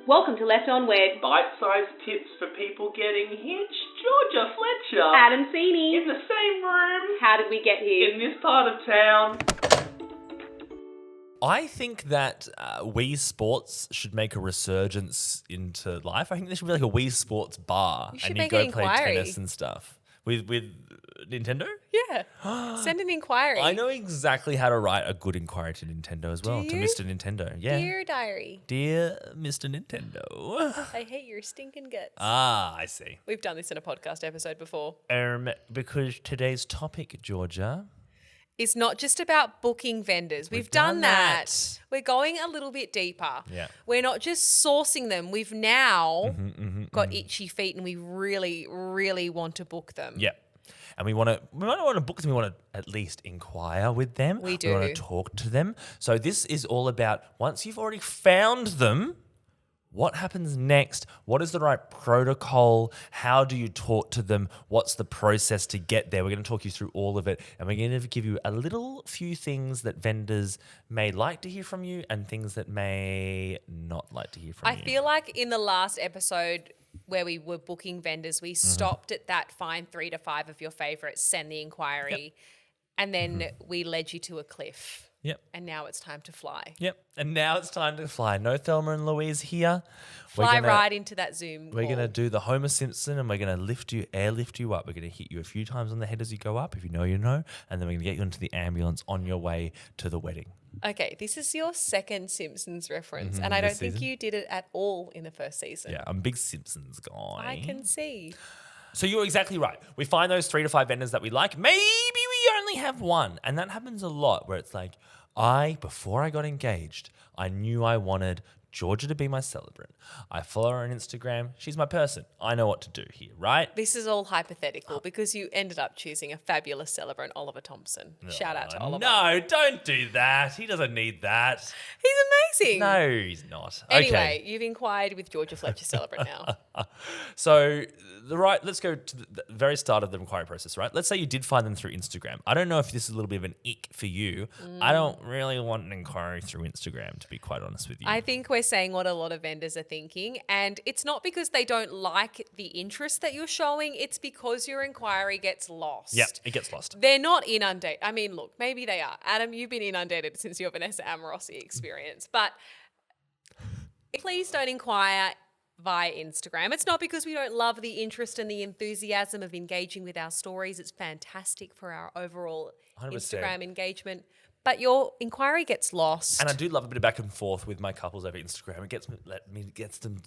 Welcome to Left On Wed. Bite-sized tips for people getting hitched. Georgia Fletcher. Adam Sini. In the same room. How did we get here? In this part of town. I think that Wii Sports should make a resurgence into life. I think there should be like a Wii Sports bar, You should and make you an go play inquiry. tennis and stuff with Nintendo. Yeah. Send an inquiry. I know exactly how to write a good inquiry to Nintendo as well. Do To you? Mr. Nintendo. Yeah. Dear diary, Dear Mr. Nintendo. I hate your stinking guts. I see. We've done this in a podcast episode before. Because today's topic, Georgia. It's not just about booking vendors. We've done that. We're going a little bit deeper. Yeah. We're not just sourcing them. We've now got itchy feet and we really, really want to book them. Yeah. And we might not want to book them, we want to at least inquire with them. We do. We want to talk to them. So this is all about once you've already found them, what happens next? What is the right protocol? How do you talk to them? What's the process to get there? We're going to talk you through all of it. And we're going to give you a little few things that vendors may like to hear from you and things that may not like to hear from you. I feel like in the last episode where we were booking vendors, we stopped at that find 3 to 5 of your favorites, send the inquiry, and then we led you to a cliff. Yep. And now it's time to fly. Yep. And now it's time to fly. No Thelma and Louise here. Fly right into that Zoom We're call. going to do the Homer Simpson and we're going to airlift you up. We're going to hit you a few times on the head as you go up, if you know, you know. And then we're going to get you into the ambulance on your way to the wedding. Okay, this is your second Simpsons reference, and I don't think you did it at all in the first season. Yeah, I'm a big Simpsons guy. I can see. So you're exactly right. We find those 3 to 5 vendors that we like. Maybe we only have one. And that happens a lot where it's like, before I got engaged, I knew I wanted Georgia to be my celebrant. I follow her on Instagram. She's my person. I know what to do here, right? This is all hypothetical because you ended up choosing a fabulous celebrant, Oliver Thompson. Shout out to Oliver. No, don't do that. He doesn't need that. He's amazing. No, he's not. Anyway, Okay. you've inquired with Georgia Fletcher celebrant now. So let's go to the very start of the inquiry process, right? Let's say you did find them through Instagram. I don't know if this is a little bit of an ick for you. I don't really want an inquiry through Instagram, to be quite honest with you. I think we're saying what a lot of vendors are thinking, and it's not because they don't like the interest that you're showing, it's because your inquiry gets lost. Yeah, it gets lost. They're not inundated. I mean, look, maybe they are. Adam, you've been inundated since your Vanessa Amorosi experience, but please don't inquire via Instagram. It's not because we don't love the interest and the enthusiasm of engaging with our stories. It's fantastic for our overall 100%. Instagram engagement. But your inquiry gets lost. And I do love a bit of back and forth with my couples over Instagram. It gets them.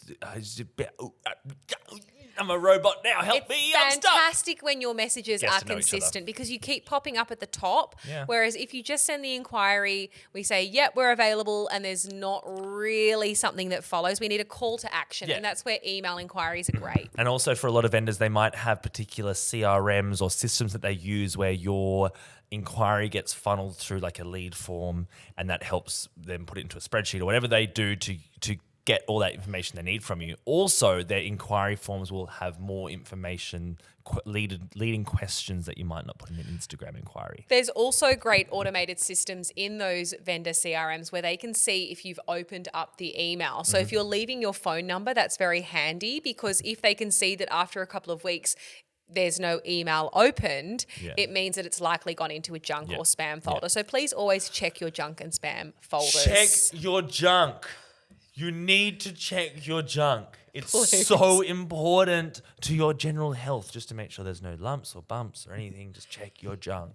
I'm a robot now. Help me! I'm stuck. Fantastic when your messages Gets are to know each other. consistent because you keep popping up at the top. Yeah. Whereas if you just send the inquiry, we say, yep, we're available, and there's not really something that follows. We need a call to action, Yeah. and that's where email inquiries are great. And also for a lot of vendors, they might have particular CRMs or systems that they use where your inquiry gets funneled through like a lead form, and that helps them put it into a spreadsheet or whatever they do to get all that information they need from you. Also, their inquiry forms will have more information, leading questions that you might not put in an Instagram inquiry. There's also great automated systems in those vendor CRMs where they can see if you've opened up the email. So if you're leaving your phone number, that's very handy because if they can see that after a couple of weeks, there's no email opened, it means that it's likely gone into a junk or spam folder. So please always check your junk and spam folders. Check your junk. You need to check your junk. It's Please. so important to your general health, just to make sure there's no lumps or bumps or anything. Just check your junk.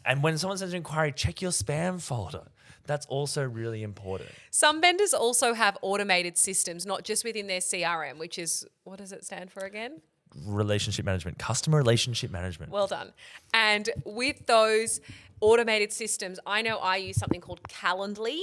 And when someone sends an inquiry, check your spam folder. That's also really important. Some vendors also have automated systems, not just within their CRM, which is, what does it stand for again? Relationship management, customer relationship management. Well done. And with those automated systems, I know I use something called Calendly,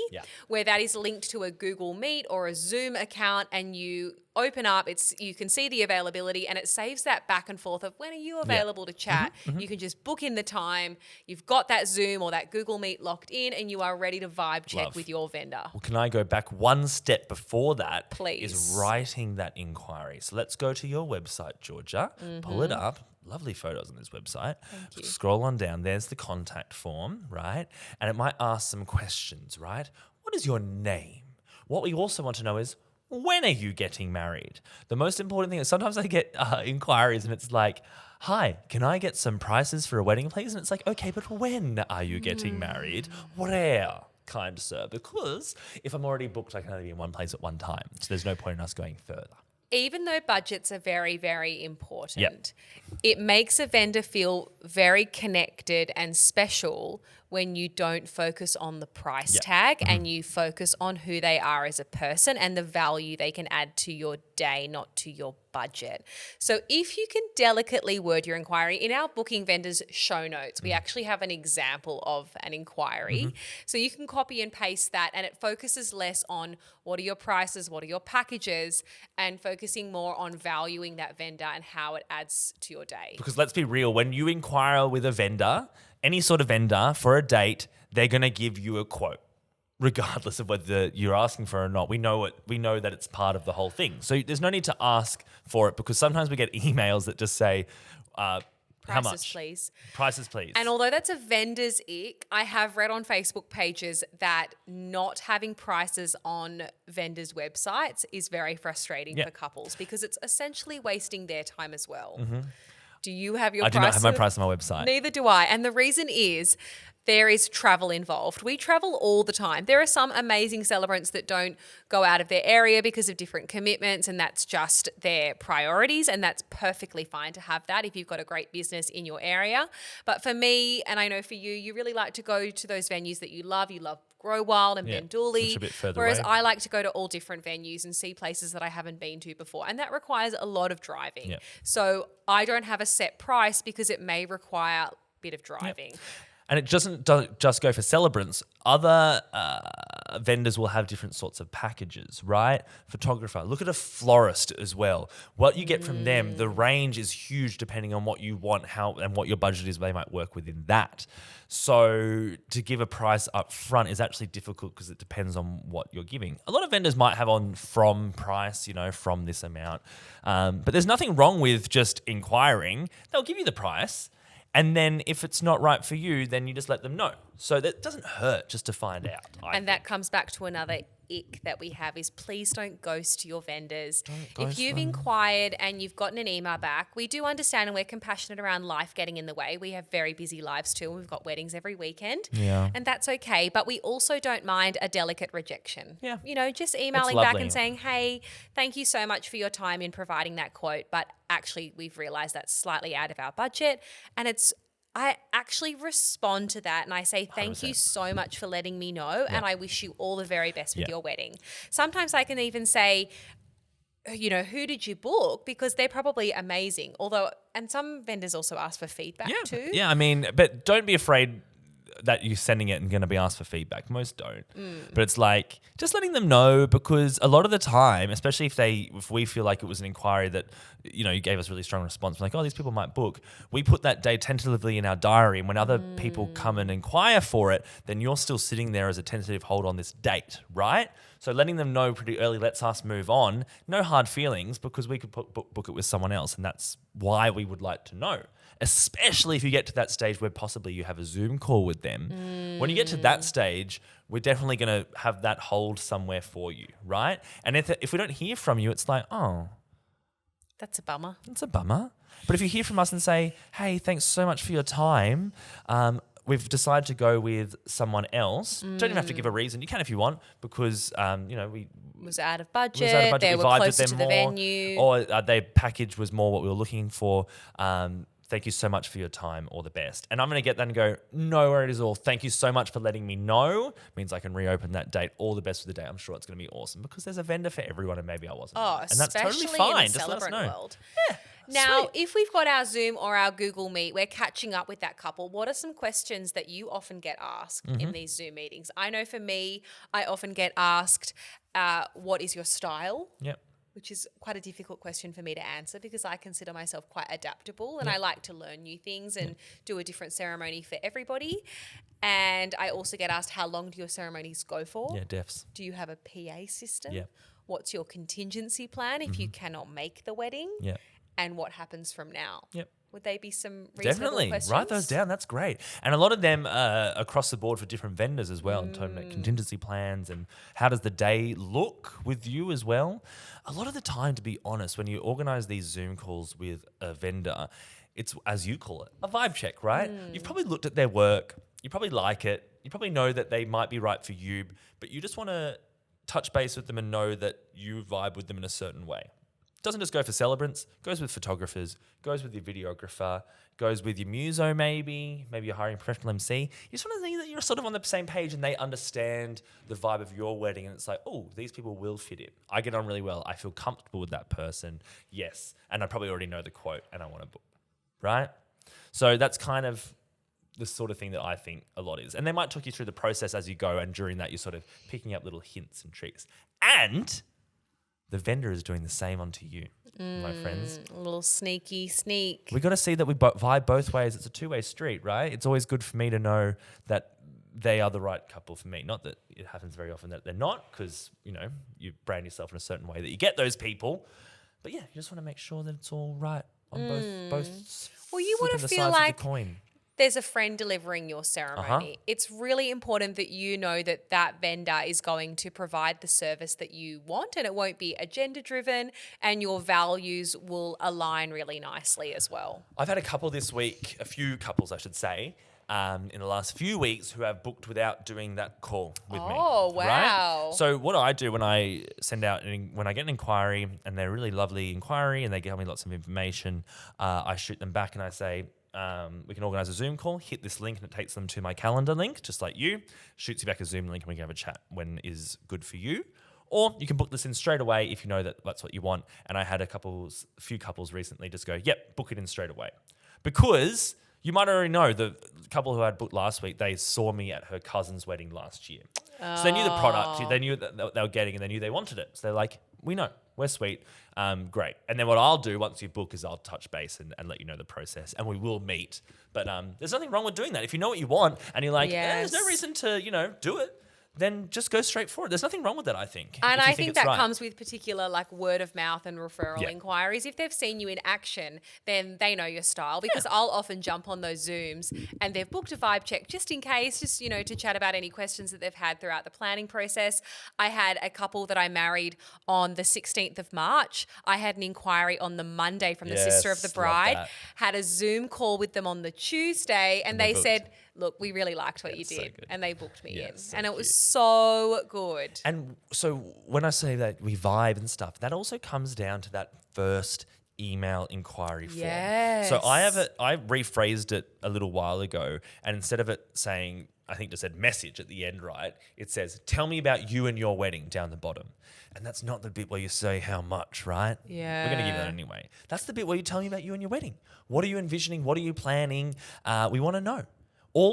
where that is linked to a Google Meet or a Zoom account, and you open up, you can see the availability, and it saves that back and forth of when are you available to chat. You can just book in the time, you've got that Zoom or that Google Meet locked in, and you are ready to vibe check with your vendor. Well, can I go back one step before that? Please. Is writing that inquiry. So let's go to your website, Georgia, pull it up. Lovely photos on this website. Thank you. Scroll on down. There's the contact form, right? And it might ask some questions, right? What is your name? What we also want to know is, when are you getting married? The most important thing is sometimes I get inquiries and it's like, hi, can I get some prices for a wedding, please? And it's like, okay, but when are you getting married? Where, kind sir? Because if I'm already booked, I can only be in one place at one time. So there's no point in us going further. Even though budgets are very, very important, Yep. it makes a vendor feel very connected and special when you don't focus on the price tag and you focus on who they are as a person and the value they can add to your day, not to your budget. So if you can delicately word your inquiry, in our booking vendors show notes, we actually have an example of an inquiry. So you can copy and paste that, and it focuses less on what are your prices, what are your packages, and focusing more on valuing that vendor and how it adds to your day. Because let's be real, when you inquire with a vendor, any sort of vendor for a date, they're going to give you a quote, regardless of whether you're asking for it or not. We know it. We know that it's part of the whole thing. So there's no need to ask for it, because sometimes we get emails that just say, how Prices, much? please. Prices, please. And although that's a vendor's ick, I have read on Facebook pages that not having prices on vendors' websites is very frustrating for couples, because it's essentially wasting their time as well. Do you have your I price? do not have my price on my website. Neither do I. And the reason is there is travel involved. We travel all the time. There are some amazing celebrants that don't go out of their area because of different commitments, and that's just their priorities, and that's perfectly fine to have that if you've got a great business in your area. But for me, and I know for you, you really like to go to those venues that you love. You love Grow Wild and Ben Dooley, which are a bit further whereas away. I like to go to all different venues and see places that I haven't been to before, and that requires a lot of driving. Yep. So I don't have a set price because it may require a bit of driving. And it doesn't just go for celebrants. Other vendors will have different sorts of packages, right? Photographer. Look at a florist as well. What you get from them, the range is huge depending on what you want, how and what your budget is. They might work within that. So to give a price up front is actually difficult because it depends on what you're giving. A lot of vendors might have on from price, from this amount. But there's nothing wrong with just inquiring. They'll give you the price. And then if it's not right for you, then you just let them know. So that doesn't hurt just to find out. And that comes back to another ick that we have is please don't ghost your vendors. If you've inquired and you've gotten an email back, we do understand and we're compassionate around life getting in the way. We have very busy lives too. We've got weddings every weekend. Yeah. And that's okay. But we also don't mind a delicate rejection. Yeah. Just emailing back lovely. and saying, hey, thank you so much for your time in providing that quote. But actually, we've realised that's slightly out of our budget. And I actually respond to that and I say, thank you so much for letting me know and I wish you all the very best with your wedding. Sometimes I can even say, who did you book? Because they're probably amazing. And some vendors also ask for feedback too. Yeah, but don't be afraid that you're sending it and going to be asked for feedback. Most don't. But it's like just letting them know, because a lot of the time, especially if we feel like it was an inquiry that, you gave us really strong response, we're like, oh, these people might book. We put that day tentatively in our diary, and when other people come and inquire for it, then you're still sitting there as a tentative hold on this date, right? So letting them know pretty early, lets us move on. No hard feelings, because we could book it with someone else, and that's why we would like to know. Especially if you get to that stage where possibly you have a Zoom call with them. When you get to that stage, we're definitely going to have that hold somewhere for you, right? And if we don't hear from you, it's like, oh, that's a bummer. It's a bummer. But if you hear from us and say, hey, thanks so much for your time, we've decided to go with someone else. Don't even have to give a reason. You can if you want, because we was out of budget. They were closer to the venue, or their package was more what we were looking for. Thank you so much for your time. All the best. And I'm going to get that and go, no worries at all. Thank you so much for letting me know. Means I can reopen that date. All the best for the day. I'm sure it's going to be awesome, because there's a vendor for everyone, and maybe I wasn't. Oh, and that's totally especially fine. in the Just let us celebrant know. world. Yeah. Now, Sweet. if we've got our Zoom or our Google Meet, we're catching up with that couple. What are some questions that you often get asked in these Zoom meetings? I know for me, I often get asked, what is your style? Yep. Which is quite a difficult question for me to answer, because I consider myself quite adaptable and I like to learn new things and do a different ceremony for everybody. And I also get asked, how long do your ceremonies go for? Yeah, defs. Do you have a PA system? Yeah. What's your contingency plan if you cannot make the wedding? Yeah. And what happens from now? Yep. Would they be some reasonable Definitely. questions? Write those down. That's great. And a lot of them are across the board for different vendors as well, in terms of contingency plans and how does the day look with you as well. A lot of the time, to be honest, when you organize these Zoom calls with a vendor, it's, as you call it, a vibe check, right? You've probably looked at their work. You probably like it. You probably know that they might be right for you, but you just want to touch base with them and know that you vibe with them in a certain way. Doesn't just go for celebrants, goes with photographers, goes with your videographer, goes with your muso maybe you're hiring a professional MC. You just want to think that you're sort of on the same page and they understand the vibe of your wedding and it's like, oh, these people will fit in. I get on really well. I feel comfortable with that person. Yes. And I probably already know the quote and I want to book, right? So that's kind of the sort of thing that I think a lot is. And they might talk you through the process as you go and during that you're sort of picking up little hints and tricks. And the vendor is doing the same onto you, my friends. A little sneaky sneak. We got to see that we vibe both ways. It's a two-way street, right? It's always good for me to know that they are the right couple for me. Not that it happens very often that they're not, because, you know, you brand yourself in a certain way that you get those people. But yeah, you just want to make sure that it's all right on both Well, you want to the feel sides like of the coin. there's a friend delivering your ceremony. It's really important that you know that that vendor is going to provide the service that you want and it won't be agenda driven and your values will align really nicely as well. I've had a couple this week, a few couples I should say, in the last few weeks who have booked without doing that call with me. Oh, wow. Right? So what I do when I send out, when I get an inquiry and they're a really lovely inquiry and they give me lots of information, I shoot them back and I say, we can organise a Zoom call, hit this link and it takes them to my calendar link, just like you, shoots you back a Zoom link and we can have a chat when is good for you. Or you can book this in straight away if you know that that's what you want. And I had a few couples recently just go, yep, book it in straight away. Because you might already know the couple who I had booked last week, they saw me at her cousin's wedding last year. So they knew the product, they knew that they were getting and they knew they wanted it. So they're like, we know, we're sweet, great. And then what I'll do once you book is I'll touch base and let you know the process and we will meet. But there's nothing wrong with doing that. If you know what you want and you're like, there's no reason to, do it, then just go straight for it. There's nothing wrong with that, I think. And I think that right. comes with particular like word of mouth and referral inquiries. If they've seen you in action, then they know your style because I'll often jump on those Zooms and they've booked a vibe check just in case, to chat about any questions that they've had throughout the planning process. I had a couple that I married on the 16th of March. I had an inquiry on the Monday from the sister of the bride, had a Zoom call with them on the Tuesday and they said, look, we really liked what you did. So and they booked me in. So and it was so good. And so when I say that we vibe and stuff, that also comes down to that first email inquiry form. Yes. So I rephrased it a little while ago and instead of it saying, I think it said message at the end, right? It says, tell me about you and your wedding down the bottom. And that's not the bit where you say how much, right? Yeah. We're going to give that anyway. That's the bit where you tell me about you and your wedding. What are you envisioning? What are you planning? We want to know.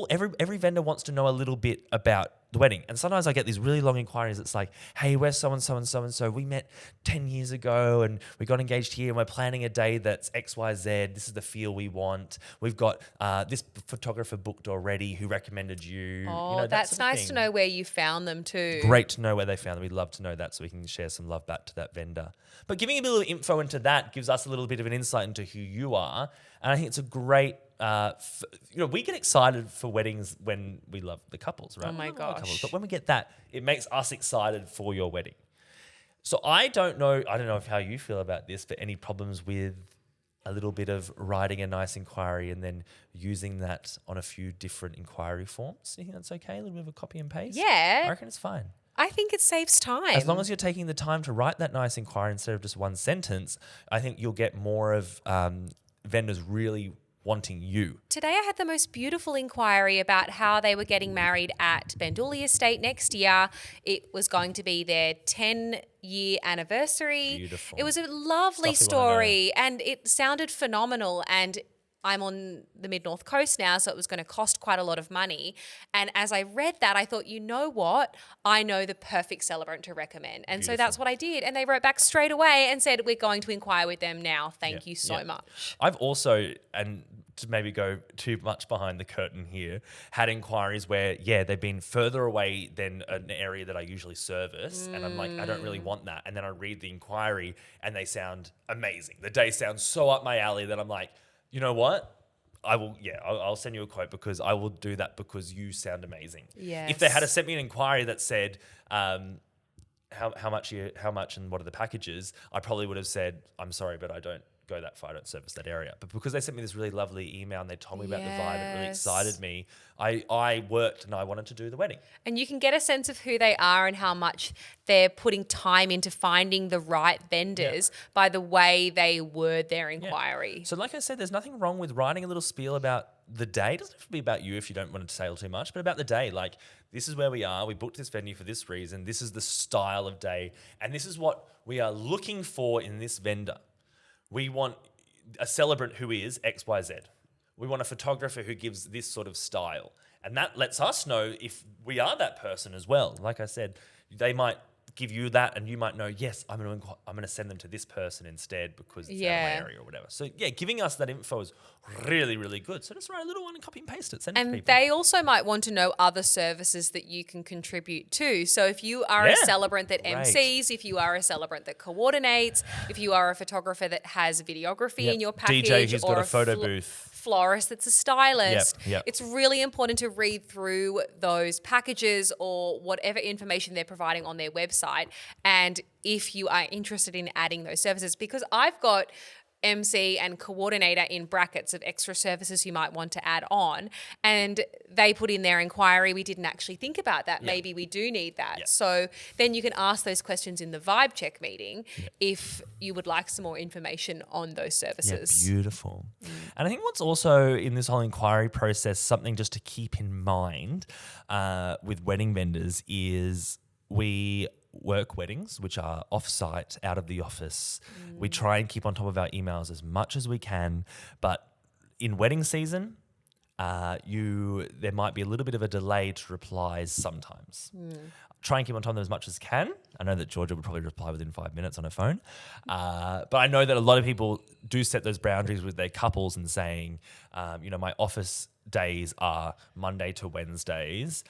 Every vendor wants to know a little bit about the wedding. And sometimes I get these really long inquiries. It's like, hey, we're so-and-so and so-and-so. We met 10 years ago and we got engaged here and we're planning a day that's XYZ. This is the feel we want. We've got this photographer booked already who recommended you. Oh, that's nice to know where you found them too. Great to know where they found them. We'd love to know that so we can share some love back to that vendor. But giving a little info into that gives us a little bit of an insight into who you are. And I think it's a great we get excited for weddings when we love the couples, right? Oh my gosh. But when we get that, it makes us excited for your wedding. So I don't know how you feel about this, but any problems with a little bit of writing a nice inquiry and then using that on a few different inquiry forms? Do you think that's okay? A little bit of a copy and paste? Yeah. I reckon it's fine. I think it saves time. As long as you're taking the time to write that nice inquiry instead of just one sentence, I think you'll get more of vendors really wanting you. Today I had the most beautiful inquiry about how they were getting married at Bendooley Estate next year. It was going to be their 10-year anniversary. Beautiful. It was a lovely story and it sounded phenomenal and I'm on the mid-north coast now, so it was going to cost quite a lot of money. And as I read that, I thought, you know what? I know the perfect celebrant to recommend. And so that's what I did. And they wrote back straight away and said, we're going to inquire with them now. Thank you so much. I've also, and to maybe go too much behind the curtain here, had inquiries where, they've been further away than an area that I usually service. And I'm like, I don't really want that. And then I read the inquiry and they sound amazing. The day sounds so up my alley that I'm like, You know what? I will. Yeah, I'll send you a quote because I will do that because you sound amazing. Yes. If they had sent me an inquiry that said how much and what are the packages, I probably would have said, I'm sorry, but I don't go that far. I don't service that area. But because they sent me this really lovely email and they told me about the vibe, it really excited me. I worked and I wanted to do the wedding. And you can get a sense of who they are and how much they're putting time into finding the right vendors by the way they word their inquiry. So like I said, there's nothing wrong with writing a little spiel about the day. It doesn't have to be about you if you don't want to sail too much, but about the day. Like, this is where we are. We booked this venue for this reason. This is the style of day. And this is what we are looking for in this vendor. We want a celebrant who is XYZ. We want a photographer who gives this sort of style. And that lets us know if we are that person as well. Like I said, they might give you that and you might know, yes, I'm going to send them to this person instead because it's out of my area or whatever. So yeah, giving us that info is really, really good. So just write a little one and copy and paste it, send it to people. And they also might want to know other services that you can contribute to. So if you are a celebrant that MCs, if you are a celebrant that coordinates, if you are a photographer that has videography in your package, DJ who's or got a photo booth. Florist that's a stylist. Yep. It's really important to read through those packages or whatever information they're providing on their website. And if you are interested in adding those services, because I've got MC and coordinator in brackets of extra services you might want to add on, and they put in their inquiry, we didn't actually think about that. Maybe we do need that. So then you can ask those questions in the vibe check meeting if you would like some more information on those services. Beautiful. And I think what's also in this whole inquiry process, something just to keep in mind with wedding vendors is we work weddings, which are off-site, out of the office. We try and keep on top of our emails as much as we can, but in wedding season, there might be a little bit of a delay to replies sometimes. Try and keep on top of them as much as can. I know that Georgia would probably reply within 5 minutes on her phone, but I know that a lot of people do set those boundaries with their couples and saying, my office days are Monday to Wednesdays.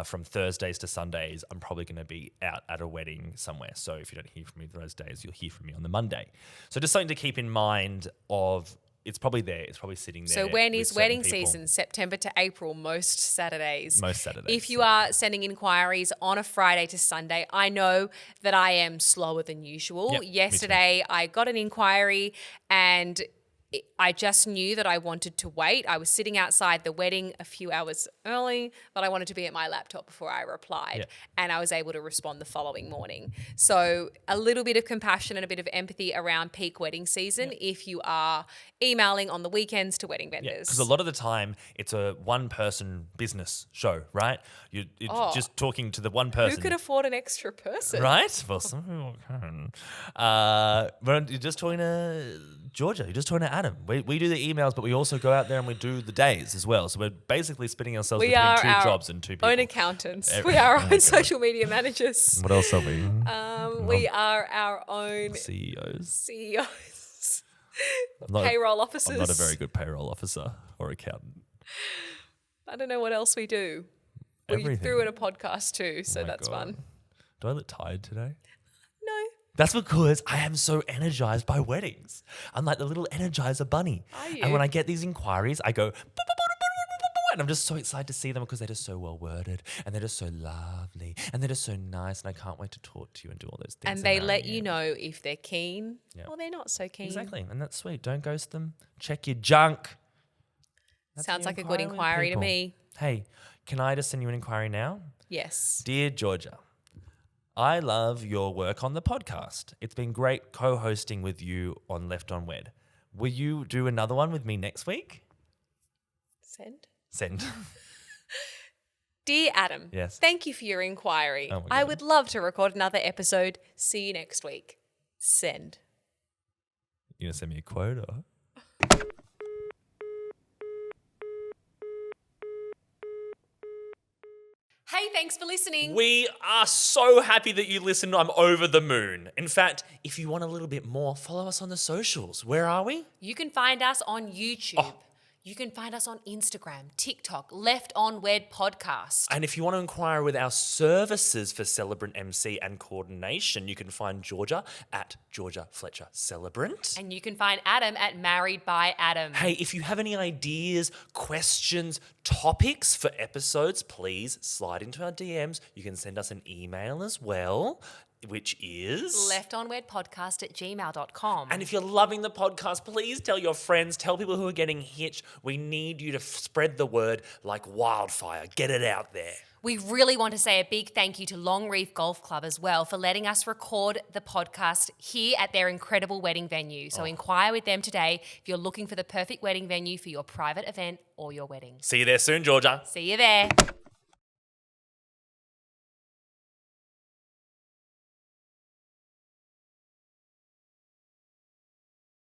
From Thursdays to Sundays, I'm probably going to be out at a wedding somewhere. So if you don't hear from me those days, you'll hear from me on the Monday. So just something to keep in mind of, it's probably there. It's probably sitting there. So when is wedding season? September to April, most Saturdays. Most Saturdays. If you are sending inquiries on a Friday to Sunday, I know that I am slower than usual. Yep, yesterday, I got an inquiry and I just knew that I wanted to wait. I was sitting outside the wedding a few hours early, but I wanted to be at my laptop before I replied. And I was able to respond the following morning. So a little bit of compassion and a bit of empathy around peak wedding season if you are emailing on the weekends to wedding vendors. Because a lot of the time it's a one-person business show, right? You're just talking to the one person. Who could afford an extra person? Right? Well, some people can. But you're just talking to Georgia. You're just talking to Adam. We do the emails, but we also go out there and we do the days as well. So we're basically spinning ourselves between two jobs and two people. Own accountants. We are our own social media managers. What else are we? We are our own CEOs. Payroll officers. I'm not a very good payroll officer or accountant. I don't know what else we do. We threw in a podcast too, so that's fun. Do I look tired today? No. That's because I am so energized by weddings. I'm like the little Energizer bunny. Are you? And when I get these inquiries, I go, and I'm just so excited to see them because they're just so well worded and they're just so lovely and they're just so nice, and I can't wait to talk to you and do all those things. And they let you know if they're keen or they're not so keen. Exactly, and that's sweet. Don't ghost them. Check your junk. Sounds like a good inquiry to me. Hey, can I just send you an inquiry now? Yes. Dear Georgia, I love your work on the podcast. It's been great co-hosting with you on Left on Wed. Will you do another one with me next week? Send. Dear Adam, yes. Thank you for your inquiry. Oh my God. I would love to record another episode. See you next week. Send. You gonna send me a quote or? Hey, thanks for listening. We are so happy that you listened. I'm over the moon. In fact, if you want a little bit more, follow us on the socials. Where are we? You can find us on YouTube. Oh. You can find us on Instagram, TikTok, Left on Wed Podcast. And if you want to inquire with our services for Celebrant MC and coordination, you can find Georgia at Georgia Fletcher Celebrant. And you can find Adam at Married by Adam. Hey, if you have any ideas, questions, topics for episodes, please slide into our DMs. You can send us an email as well, which is leftonwedpodcast@gmail.com. And if you're loving the podcast, please tell your friends, tell people who are getting hitched. We need you to spread the word like wildfire. Get it out there. We really want to say a big thank you to Long Reef Golf Club as well for letting us record the podcast here at their incredible wedding venue. So inquire with them today if you're looking for the perfect wedding venue for your private event or your wedding. See you there soon, Georgia. See you there.